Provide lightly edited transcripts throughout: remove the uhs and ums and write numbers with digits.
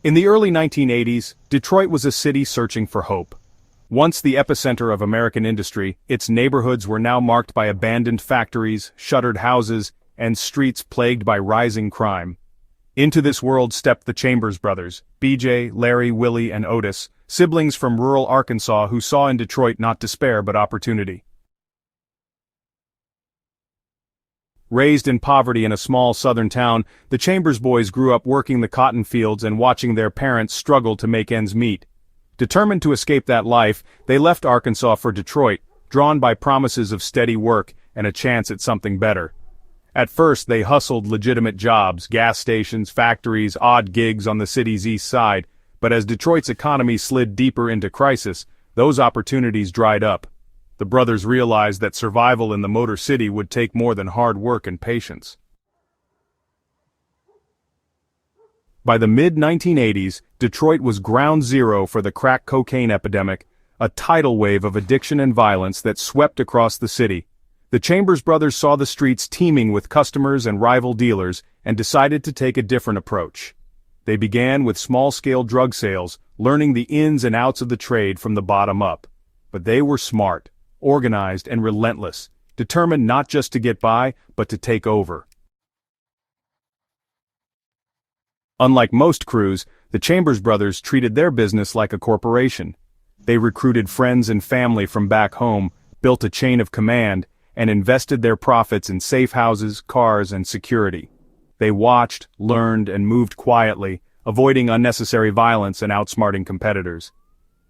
In the early 1980s, Detroit was a city searching for hope. Once the epicenter of American industry, its neighborhoods were now marked by abandoned factories, shuttered houses, and streets plagued by rising crime. Into this world stepped the Chambers brothers, BJ, Larry, Willie, and Otis, siblings from rural Arkansas who saw in Detroit not despair but opportunity. Raised in poverty in a small southern town, the Chambers boys grew up working the cotton fields and watching their parents struggle to make ends meet. Determined to escape that life, they left Arkansas for Detroit, drawn by promises of steady work and a chance at something better. At first they hustled legitimate jobs, gas stations, factories, odd gigs on the city's east side, but as Detroit's economy slid deeper into crisis, those opportunities dried up. The brothers realized that survival in the Motor City would take more than hard work and patience. By the mid-1980s, Detroit was ground zero for the crack cocaine epidemic, a tidal wave of addiction and violence that swept across the city. The Chambers brothers saw the streets teeming with customers and rival dealers and decided to take a different approach. They began with small-scale drug sales, learning the ins and outs of the trade from the bottom up. But they were smart, organized, and relentless, determined not just to get by, but to take over. Unlike most crews, the Chambers brothers treated their business like a corporation. They recruited friends and family from back home, built a chain of command, and invested their profits in safe houses, cars, and security. They watched, learned, and moved quietly, avoiding unnecessary violence and outsmarting competitors.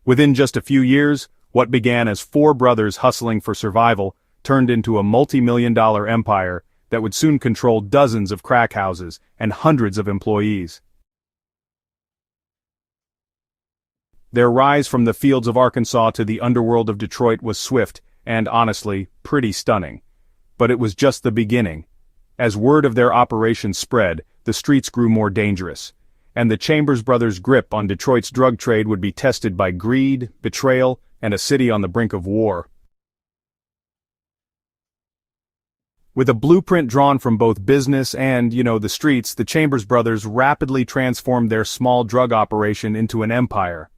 Within just a few years, what began as four brothers hustling for survival turned into a multi-million-dollar empire that would soon control dozens of crack houses and hundreds of employees. Their rise from the fields of Arkansas to the underworld of Detroit was swift and, honestly, pretty stunning. But it was just the beginning. As word of their operation spread, the streets grew more dangerous, and the Chambers brothers' grip on Detroit's drug trade would be tested by greed, betrayal, and a city on the brink of war. With a blueprint drawn from both business and, the streets, the Chambers brothers rapidly transformed their small drug operation into an empire.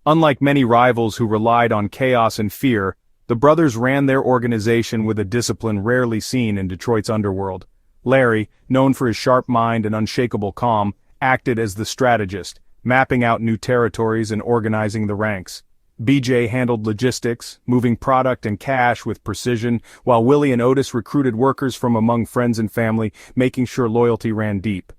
Unlike many rivals who relied on chaos and fear, the brothers ran their organization with a discipline rarely seen in Detroit's underworld. Larry, known for his sharp mind and unshakable calm, acted as the strategist, mapping out new territories and organizing the ranks. BJ handled logistics, moving product and cash with precision, while Willie and Otis recruited workers from among friends and family, making sure loyalty ran deep.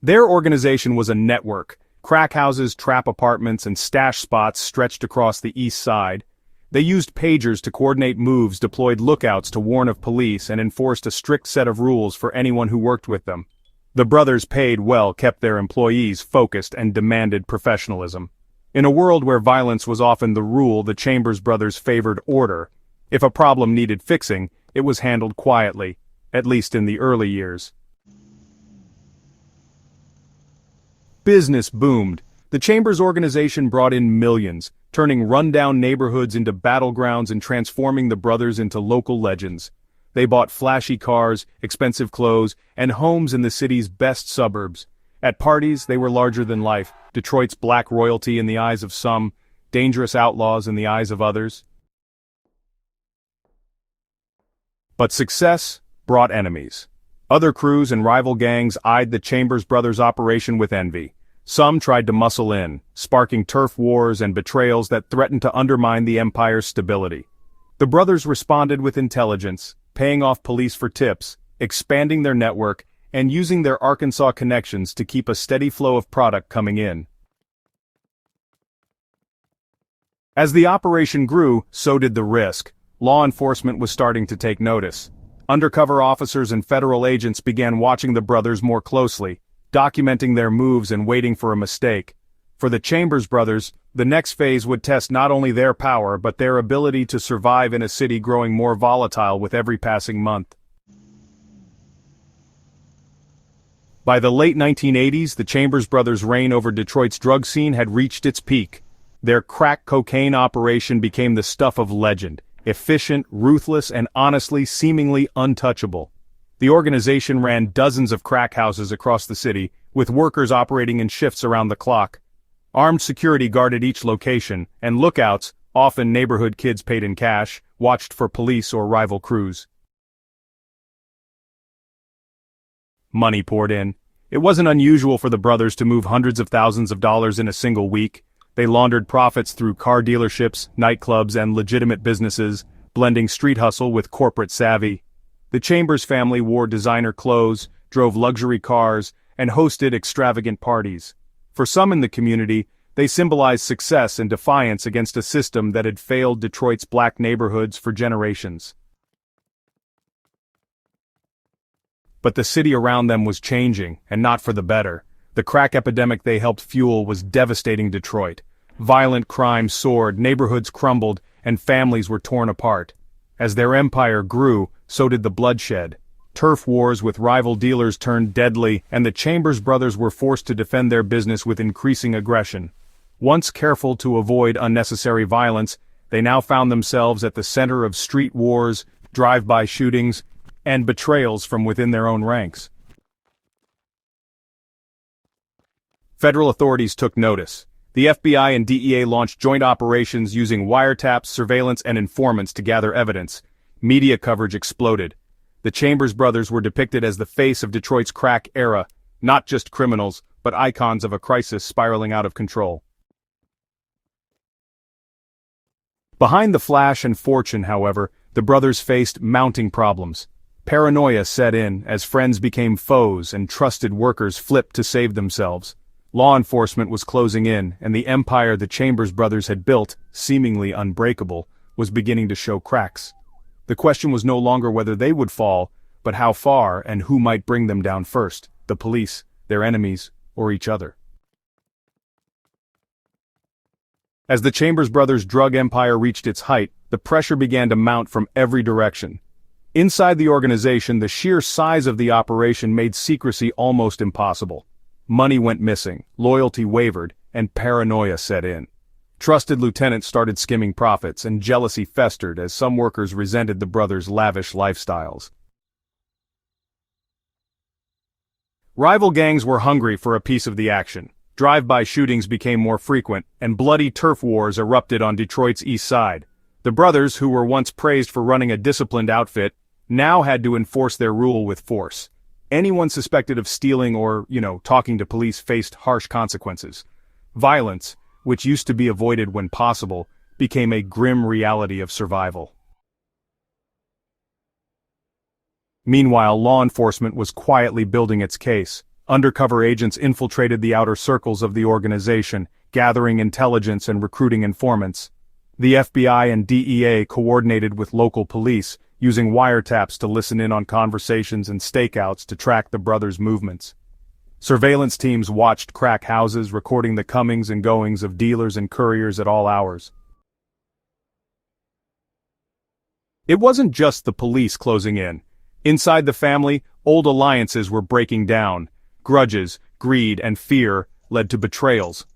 Their organization was a network. Crack houses, trap apartments, and stash spots stretched across the east side. They used pagers to coordinate moves, deployed lookouts to warn of police, and enforced a strict set of rules for anyone who worked with them. The brothers paid well, kept their employees focused, and demanded professionalism. In a world where violence was often the rule, the Chambers brothers favored order. If a problem needed fixing, it was handled quietly, at least in the early years. Business boomed. The Chambers organization brought in millions, turning rundown neighborhoods into battlegrounds and transforming the brothers into local legends. They bought flashy cars, expensive clothes, and homes in the city's best suburbs. At parties, they were larger than life, Detroit's black royalty in the eyes of some, dangerous outlaws in the eyes of others. But success brought enemies. Other crews and rival gangs eyed the Chambers brothers' operation with envy. Some tried to muscle in, sparking turf wars and betrayals that threatened to undermine the empire's stability. The brothers responded with intelligence, paying off police for tips, expanding their network, and using their Arkansas connections to keep a steady flow of product coming in. As the operation grew, so did the risk. Law enforcement was starting to take notice. Undercover officers and federal agents began watching the brothers more closely, documenting their moves and waiting for a mistake. For the Chambers brothers, the next phase would test not only their power but their ability to survive in a city growing more volatile with every passing month. By the late 1980s, the Chambers brothers' reign over Detroit's drug scene had reached its peak. Their crack cocaine operation became the stuff of legend, efficient, ruthless, and honestly seemingly untouchable. The organization ran dozens of crack houses across the city, with workers operating in shifts around the clock. Armed security guarded each location, and lookouts, often neighborhood kids paid in cash, watched for police or rival crews. Money poured in. It wasn't unusual for the brothers to move hundreds of thousands of dollars in a single week. They laundered profits through car dealerships, nightclubs, and legitimate businesses, blending street hustle with corporate savvy. The Chambers family wore designer clothes, drove luxury cars, and hosted extravagant parties. For some in the community, they symbolized success and defiance against a system that had failed Detroit's black neighborhoods for generations. But the city around them was changing, and not for the better. The crack epidemic they helped fuel was devastating Detroit. Violent crime soared, neighborhoods crumbled, and families were torn apart. As their empire grew, so did the bloodshed. Turf wars with rival dealers turned deadly, and the Chambers brothers were forced to defend their business with increasing aggression. Once careful to avoid unnecessary violence, they now found themselves at the center of street wars, drive-by shootings, and betrayals from within their own ranks. Federal authorities took notice. The FBI and DEA launched joint operations using wiretaps, surveillance, and informants to gather evidence. Media coverage exploded. The Chambers brothers were depicted as the face of Detroit's crack era, not just criminals, but icons of a crisis spiraling out of control. Behind the flash and fortune, however, the brothers faced mounting problems. Paranoia set in as friends became foes and trusted workers flipped to save themselves. Law enforcement was closing in, and the empire the Chambers brothers had built, seemingly unbreakable, was beginning to show cracks. The question was no longer whether they would fall, but how far and who might bring them down first: the police, their enemies, or each other. As the Chambers brothers' drug empire reached its height, the pressure began to mount from every direction. Inside the organization, the sheer size of the operation made secrecy almost impossible. Money went missing, loyalty wavered, and paranoia set in. Trusted lieutenants started skimming profits, and jealousy festered as some workers resented the brothers' lavish lifestyles. Rival gangs were hungry for a piece of the action. Drive-by shootings became more frequent, and bloody turf wars erupted on Detroit's east side. The brothers, who were once praised for running a disciplined outfit, now had to enforce their rule with force. Anyone suspected of stealing or, talking to police faced harsh consequences. Violence, which used to be avoided when possible, became a grim reality of survival. Meanwhile, law enforcement was quietly building its case. Undercover agents infiltrated the outer circles of the organization, gathering intelligence and recruiting informants. The FBI and DEA coordinated with local police, using wiretaps to listen in on conversations and stakeouts to track the brothers' movements. Surveillance teams watched crack houses, recording the comings and goings of dealers and couriers at all hours. It wasn't just the police closing in. Inside the family, old alliances were breaking down. Grudges, greed, and fear led to betrayals.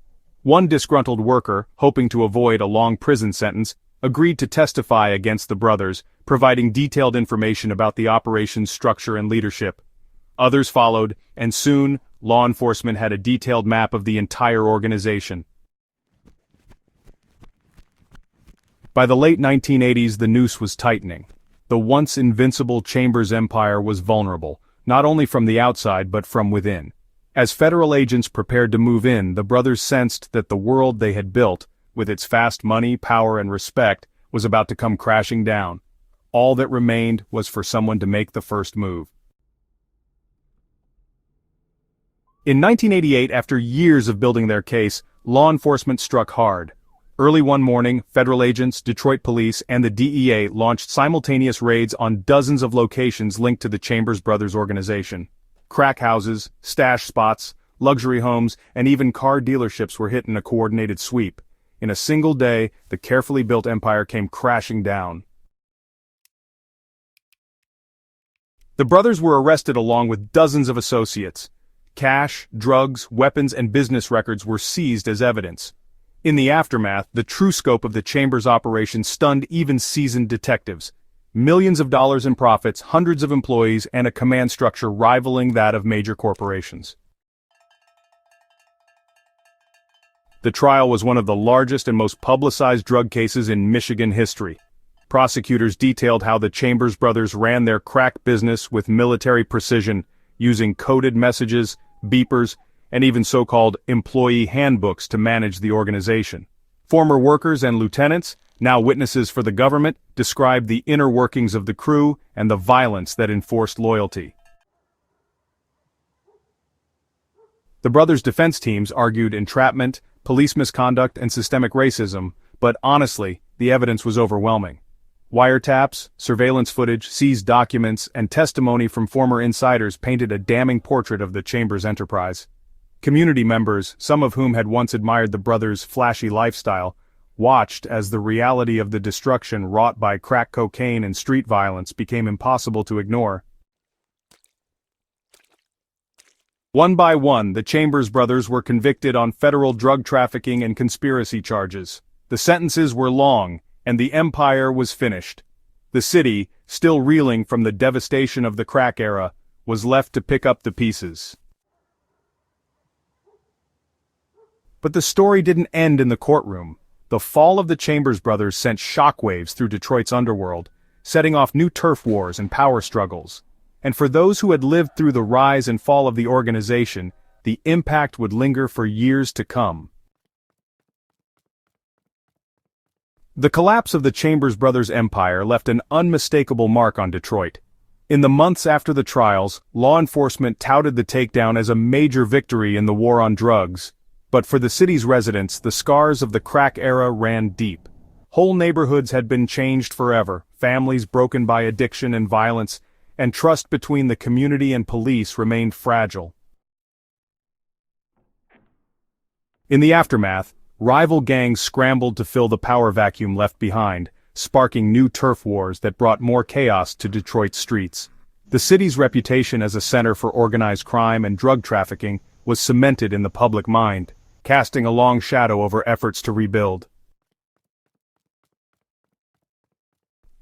One disgruntled worker, hoping to avoid a long prison sentence, agreed to testify against the brothers, providing detailed information about the operation's structure and leadership. Others followed, and soon, law enforcement had a detailed map of the entire organization. By the late 1980s, the noose was tightening. The once invincible Chambers empire was vulnerable, not only from the outside but from within. As federal agents prepared to move in, the brothers sensed that the world they had built, with its fast money, power, and respect, was about to come crashing down. All that remained was for someone to make the first move. In 1988, after years of building their case, law enforcement struck hard. Early one morning, federal agents, Detroit police, and the DEA launched simultaneous raids on dozens of locations linked to the Chambers brothers organization. Crack houses, stash spots, luxury homes, and even car dealerships were hit in a coordinated sweep. In a single day, the carefully built empire came crashing down. The brothers were arrested along with dozens of associates. Cash, drugs, weapons, and business records were seized as evidence. In the aftermath, the true scope of the Chambers operation stunned even seasoned detectives. millions of dollars in profits, hundreds of employees, and a command structure rivaling that of major corporations. The trial was one of the largest and most publicized drug cases in Michigan history. Prosecutors detailed how the Chambers brothers ran their crack business with military precision, using coded messages, beepers, and even so-called employee handbooks to manage the organization. Former workers and lieutenants, now witnesses for the government, described the inner workings of the crew and the violence that enforced loyalty. The brothers' defense teams argued entrapment, police misconduct, and systemic racism, but honestly, the evidence was overwhelming. Wiretaps, surveillance footage, seized documents, and testimony from former insiders painted a damning portrait of the Chambers enterprise. Community members, some of whom had once admired the brothers' flashy lifestyle, watched as the reality of the destruction wrought by crack cocaine and street violence became impossible to ignore. One by one, the Chambers brothers were convicted on federal drug trafficking and conspiracy charges. The sentences were long, and the empire was finished. The city, still reeling from the devastation of the crack era, was left to pick up the pieces. But the story didn't end in the courtroom. The fall of the Chambers brothers sent shockwaves through Detroit's underworld, setting off new turf wars and power struggles. And for those who had lived through the rise and fall of the organization, the impact would linger for years to come. The collapse of the Chambers brothers' empire left an unmistakable mark on Detroit. In the months after the trials, law enforcement touted the takedown as a major victory in the war on drugs. But for the city's residents, the scars of the crack era ran deep. Whole neighborhoods had been changed forever, families broken by addiction and violence, and trust between the community and police remained fragile. In the aftermath, rival gangs scrambled to fill the power vacuum left behind, sparking new turf wars that brought more chaos to Detroit's streets. The city's reputation as a center for organized crime and drug trafficking was cemented in the public mind, casting a long shadow over efforts to rebuild.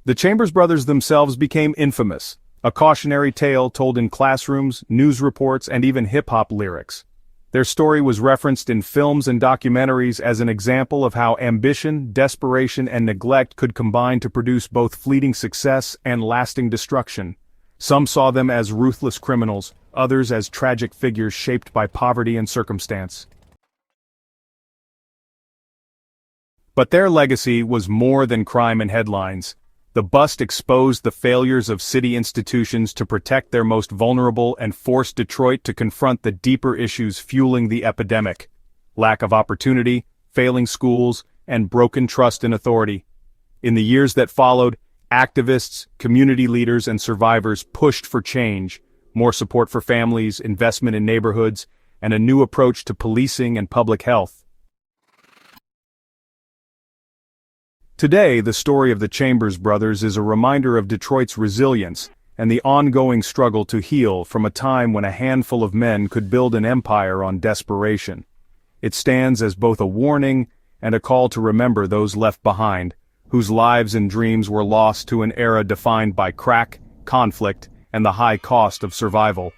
The Chambers brothers themselves became infamous, a cautionary tale told in classrooms, news reports, and even hip-hop lyrics. Their story was referenced in films and documentaries as an example of how ambition, desperation, and neglect could combine to produce both fleeting success and lasting destruction. Some saw them as ruthless criminals, others as tragic figures shaped by poverty and circumstance. But their legacy was more than crime and headlines. The bust exposed the failures of city institutions to protect their most vulnerable and forced Detroit to confront the deeper issues fueling the epidemic: lack of opportunity, failing schools, and broken trust in authority. In the years that followed, activists, community leaders, and survivors pushed for change: more support for families, investment in neighborhoods, and a new approach to policing and public health. Today, the story of the Chambers brothers is a reminder of Detroit's resilience and the ongoing struggle to heal from a time when a handful of men could build an empire on desperation. It stands as both a warning and a call to remember those left behind, whose lives and dreams were lost to an era defined by crack, conflict, and the high cost of survival.